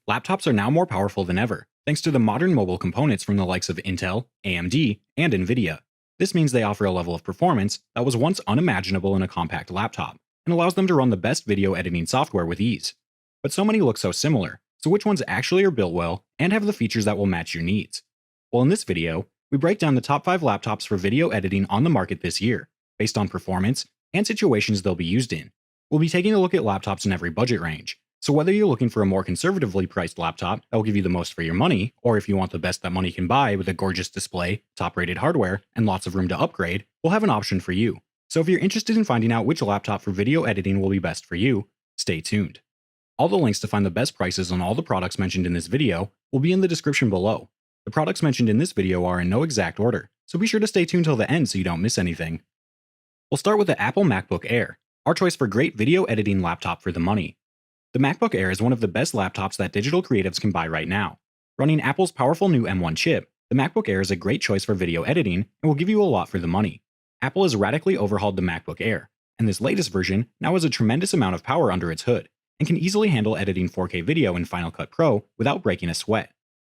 Laptops are now more powerful than ever, thanks to the modern mobile components from the likes of Intel, AMD, and Nvidia. This means they offer a level of performance that was once unimaginable in a compact laptop, and allows them to run the best video editing software with ease. But so many look so similar, so which ones actually are built well and have the features that will match your needs? Well, in this video, we break down the top 5 laptops for video editing on the market this year, based on performance and situations they'll be used in. We'll be taking a look at laptops in every budget range, so whether you're looking for a more conservatively priced laptop that will give you the most for your money, or if you want the best that money can buy with a gorgeous display, top-rated hardware, and lots of room to upgrade, we'll have an option for you. So if you're interested in finding out which laptop for video editing will be best for you, stay tuned. All the links to find the best prices on all the products mentioned in this video will be in the description below. The products mentioned in this video are in no exact order, so be sure to stay tuned till the end so you don't miss anything. We'll start with the Apple Macbook Air, our choice for great video editing laptop for the money. The MacBook Air is one of the best laptops that digital creatives can buy right now. Running Apple's powerful new M1 chip, the MacBook Air is a great choice for video editing and will give you a lot for the money. Apple has radically overhauled the MacBook Air, and this latest version now has a tremendous amount of power under its hood, and can easily handle editing 4K video in Final Cut Pro without breaking a sweat.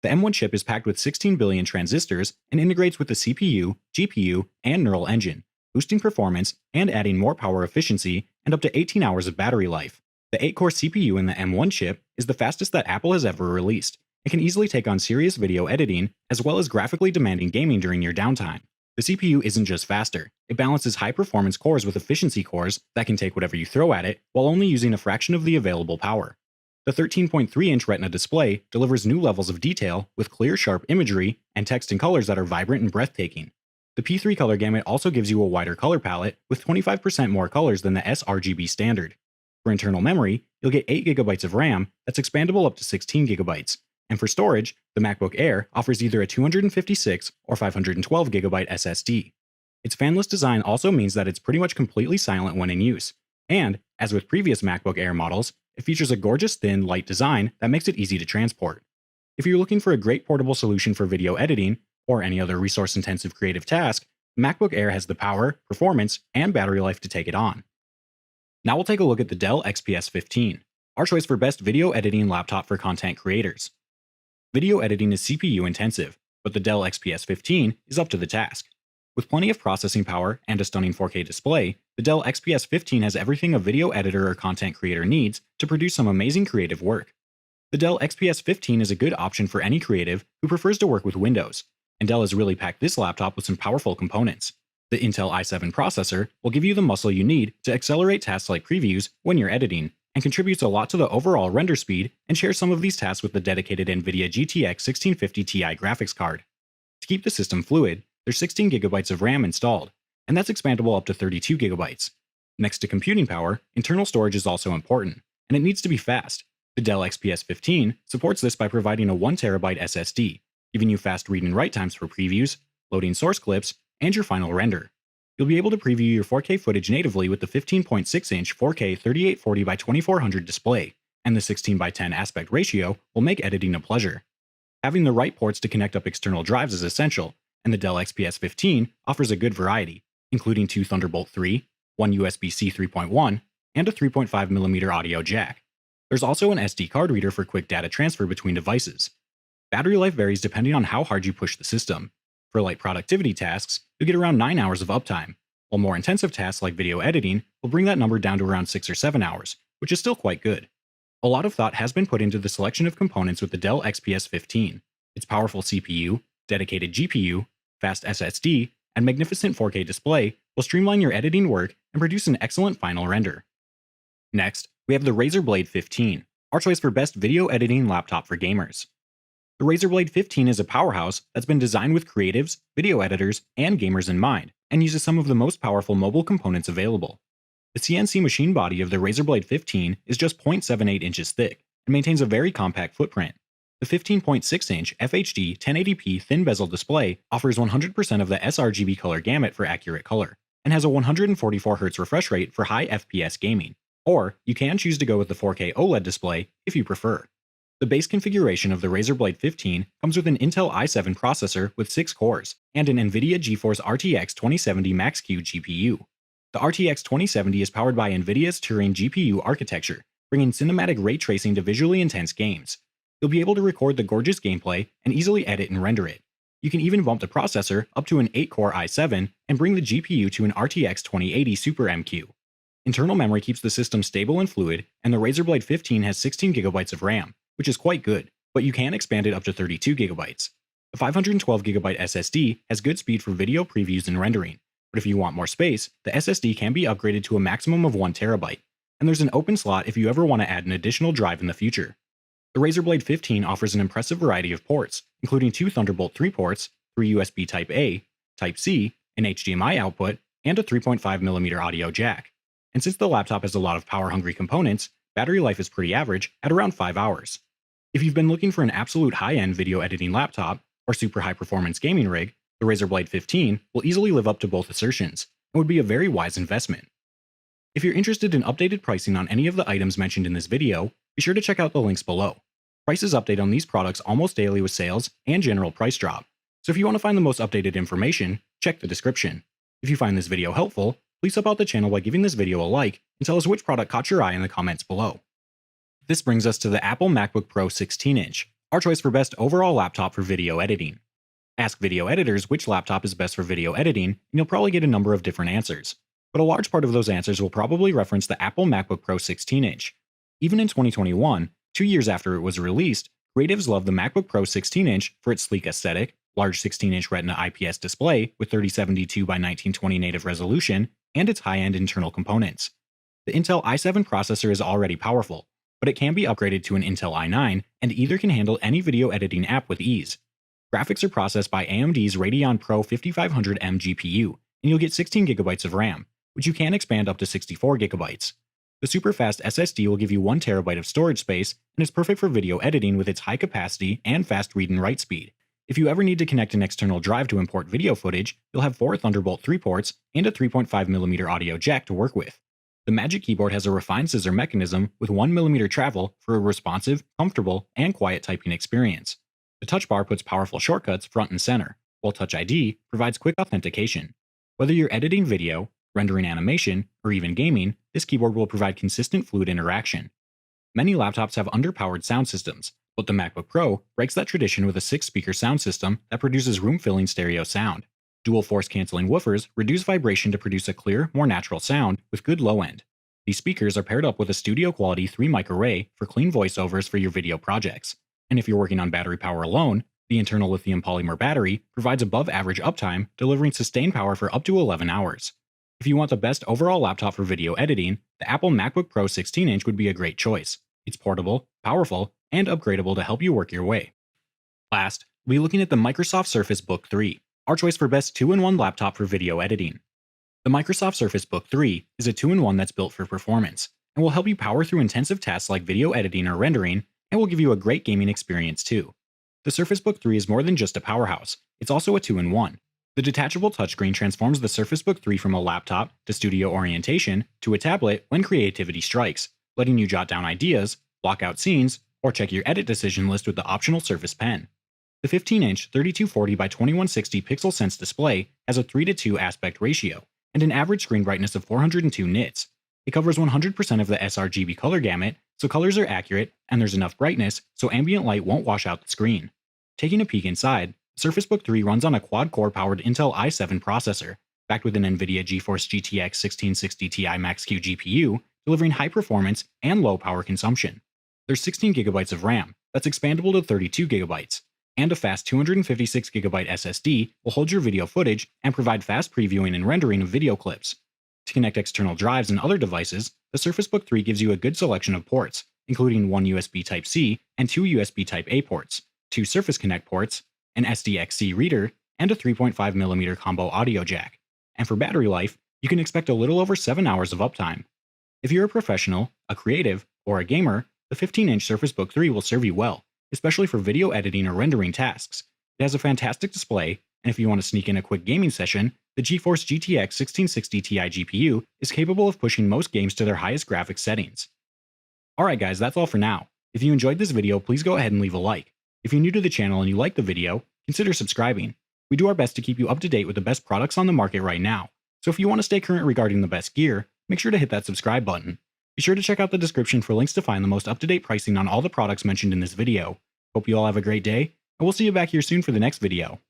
The M1 chip is packed with 16 billion transistors and integrates with the CPU, GPU, and neural engine, boosting performance and adding more power efficiency and up to 18 hours of battery life. The 8-core CPU in the M1 chip is the fastest that Apple has ever released, and can easily take on serious video editing as well as graphically demanding gaming during your downtime. The CPU isn't just faster, it balances high-performance cores with efficiency cores that can take whatever you throw at it while only using a fraction of the available power. The 13.3-inch Retina display delivers new levels of detail with clear, sharp imagery and text and colors that are vibrant and breathtaking. The P3 color gamut also gives you a wider color palette with 25% more colors than the sRGB standard. For internal memory, you'll get 8GB of RAM that's expandable up to 16GB, and for storage, the MacBook Air offers either a 256 or 512GB SSD. Its fanless design also means that it's pretty much completely silent when in use, and, as with previous MacBook Air models, it features a gorgeous thin, light design that makes it easy to transport. If you're looking for a great portable solution for video editing, or any other resource-intensive creative task, the MacBook Air has the power, performance, and battery life to take it on. Now we'll take a look at the Dell XPS 15, our choice for best video editing laptop for content creators. Video editing is CPU intensive, but the Dell XPS 15 is up to the task. With plenty of processing power and a stunning 4K display, the Dell XPS 15 has everything a video editor or content creator needs to produce some amazing creative work. The Dell XPS 15 is a good option for any creative who prefers to work with Windows, and Dell has really packed this laptop with some powerful components. The Intel i7 processor will give you the muscle you need to accelerate tasks like previews when you're editing, and contributes a lot to the overall render speed and shares some of these tasks with the dedicated Nvidia GTX 1650 Ti graphics card. To keep the system fluid, there's 16GB of RAM installed, and that's expandable up to 32GB. Next to computing power, internal storage is also important, and it needs to be fast. The Dell XPS 15 supports this by providing a 1TB SSD, giving you fast read and write times for previews, loading source clips, and your final render. You'll be able to preview your 4K footage natively with the 15.6-inch 4K 3840x2400 display, and the 16:10 aspect ratio will make editing a pleasure. Having the right ports to connect up external drives is essential, and the Dell XPS 15 offers a good variety, including 2 Thunderbolt 3, 1 USB-C 3.1, and a 3.5mm audio jack. There's also an SD card reader for quick data transfer between devices. Battery life varies depending on how hard you push the system. For light productivity tasks, you'll get around 9 hours of uptime, while more intensive tasks like video editing will bring that number down to around 6 or 7 hours, which is still quite good. A lot of thought has been put into the selection of components with the Dell XPS 15. Its powerful CPU, dedicated GPU, fast SSD, and magnificent 4K display will streamline your editing work and produce an excellent final render. Next, we have the Razer Blade 15, our choice for best video editing laptop for gamers. The Razer Blade 15 is a powerhouse that's been designed with creatives, video editors, and gamers in mind, and uses some of the most powerful mobile components available. The CNC machine body of the Razer Blade 15 is just 0.78 inches thick, and maintains a very compact footprint. The 15.6-inch FHD 1080p thin bezel display offers 100% of the sRGB color gamut for accurate color, and has a 144Hz refresh rate for high FPS gaming. Or, you can choose to go with the 4K OLED display if you prefer. The base configuration of the Razer Blade 15 comes with an Intel i7 processor with 6 cores, and an Nvidia GeForce RTX 2070 Max-Q GPU. The RTX 2070 is powered by Nvidia's Turing GPU architecture, bringing cinematic ray tracing to visually intense games. You'll be able to record the gorgeous gameplay and easily edit and render it. You can even bump the processor up to an 8-core i7 and bring the GPU to an RTX 2080 Super MQ. Internal memory keeps the system stable and fluid, and the Razer Blade 15 has 16GB of RAM, which is quite good, but you can expand it up to 32GB. The 512GB SSD has good speed for video previews and rendering, but if you want more space, the SSD can be upgraded to a maximum of 1TB, and there's an open slot if you ever want to add an additional drive in the future. The Razer Blade 15 offers an impressive variety of ports, including 2 Thunderbolt 3 ports, 3 USB Type-A, Type-C, an HDMI output, and a 3.5mm audio jack. And since the laptop has a lot of power-hungry components, battery life is pretty average at around 5 hours. If you've been looking for an absolute high-end video editing laptop, or super high-performance gaming rig, the Razer Blade 15 will easily live up to both assertions, and would be a very wise investment. If you're interested in updated pricing on any of the items mentioned in this video, be sure to check out the links below. Prices update on these products almost daily with sales and general price drop, so if you want to find the most updated information, check the description. If you find this video helpful, please help out the channel by giving this video a like and tell us which product caught your eye in the comments below. This brings us to the Apple Macbook Pro 16-inch, our choice for best overall laptop for video editing. Ask video editors which laptop is best for video editing, and you'll probably get a number of different answers. But a large part of those answers will probably reference the Apple Macbook Pro 16-inch. Even in 2021, 2 years after it was released, creatives love the MacBook Pro 16-inch for its sleek aesthetic, large 16-inch Retina IPS display with 3072 by 1920 native resolution, and its high-end internal components. The Intel i7 processor is already powerful, but it can be upgraded to an Intel i9 and either can handle any video editing app with ease. Graphics are processed by AMD's Radeon Pro 5500M GPU, and you'll get 16GB of RAM, which you can expand up to 64GB. The super fast SSD will give you 1TB of storage space and is perfect for video editing with its high capacity and fast read and write speed. If you ever need to connect an external drive to import video footage, you'll have 4 Thunderbolt 3 ports and a 3.5mm audio jack to work with. The Magic Keyboard has a refined scissor mechanism with 1mm travel for a responsive, comfortable, and quiet typing experience. The touch bar puts powerful shortcuts front and center, while Touch ID provides quick authentication. Whether you're editing video, rendering animation, or even gaming, this keyboard will provide consistent fluid interaction. Many laptops have underpowered sound systems, but the MacBook Pro breaks that tradition with a 6-speaker sound system that produces room-filling stereo sound. Dual force-canceling woofers reduce vibration to produce a clear, more natural sound with good low end. These speakers are paired up with a studio-quality 3-mic array for clean voiceovers for your video projects. And if you're working on battery power alone, the internal lithium polymer battery provides above-average uptime, delivering sustained power for up to 11 hours. If you want the best overall laptop for video editing, the Apple MacBook Pro 16-inch would be a great choice. It's portable, powerful, and upgradable to help you work your way. Last, we'll be looking at the Microsoft Surface Book 3, our choice for best 2-in-1 laptop for video editing. The Microsoft Surface Book 3 is a 2-in-1 that's built for performance, and will help you power through intensive tasks like video editing or rendering, and will give you a great gaming experience too. The Surface Book 3 is more than just a powerhouse, it's also a 2-in-1. The detachable touchscreen transforms the Surface Book 3 from a laptop to studio orientation to a tablet when creativity strikes, letting you jot down ideas, block out scenes, or check your edit decision list with the optional Surface Pen. The 15-inch 3240 by 2160 pixel sense display has a 3:2 aspect ratio and an average screen brightness of 402 nits. It covers 100% of the sRGB color gamut, so colors are accurate and there's enough brightness so ambient light won't wash out the screen. Taking a peek inside, Surface Book 3 runs on a quad-core powered Intel i7 processor, backed with an Nvidia GeForce GTX 1660 Ti Max-Q GPU, delivering high performance and low power consumption. There's 16GB of RAM, that's expandable to 32GB, and a fast 256GB SSD will hold your video footage and provide fast previewing and rendering of video clips. To connect external drives and other devices, the Surface Book 3 gives you a good selection of ports, including 1 USB Type-C and 2 USB Type-A ports, 2 Surface Connect ports, an SDXC reader, and a 3.5mm combo audio jack. And for battery life, you can expect a little over 7 hours of uptime. If you're a professional, a creative, or a gamer, the 15-inch Surface Book 3 will serve you well, especially for video editing or rendering tasks. It has a fantastic display, and if you want to sneak in a quick gaming session, the GeForce GTX 1660 Ti GPU is capable of pushing most games to their highest graphics settings. Alright guys, that's all for now. If you enjoyed this video, please go ahead and leave a like. If you're new to the channel and you like the video, consider subscribing. We do our best to keep you up to date with the best products on the market right now, so if you want to stay current regarding the best gear, make sure to hit that subscribe button. Be sure to check out the description for links to find the most up-to-date pricing on all the products mentioned in this video, Hope you all have a great day, and we'll see you back here soon for the next video.